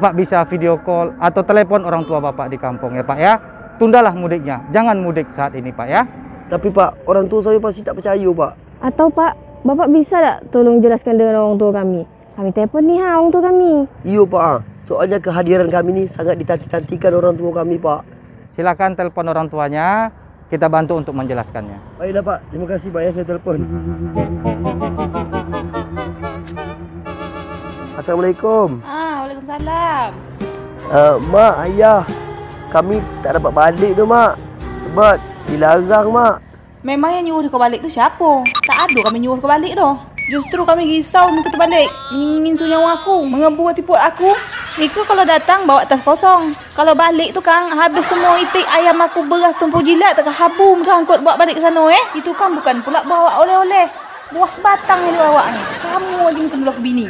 Pak bisa video call atau telepon orang tua Bapak di kampung ya Pak ya. Tundalah mudiknya, jangan mudik saat ini Pak ya. Tapi Pak, orang tua saya pasti tak percaya Pak. Atau Pak, Bapak bisa tak tolong jelaskan dengan orang tua kami? Kami telepon nih orang tua kami. Iya Pak, soalnya kehadiran kami ini sangat ditanti-tantikan orang tua kami Pak. Silakan telepon orang tuanya, kita bantu untuk menjelaskannya. Baiklah Pak, terima kasih Pak ya, saya telepon. Assalamualaikum. Waalaikumsalam. Mak, ayah, kami tak dapat balik tu Mak. Sebab dilarang Mak. Memang yang nyuruh kau balik tu siapa? Tak ada kami nyuruh kau balik tu. Justru kami risau ni kau balik. Ingin nyawa aku, mengebu tipu aku. Mika kalau datang bawa tas kosong. Kalau balik tu Kang, habis semua itik ayam aku, beras tumpul jilat tak habum Kang kot bawa balik ke sana Itu kan bukan pula bawa oleh-oleh. Buah sebatang yang bawa ni. Sama lagi mungkin dulu aku bini.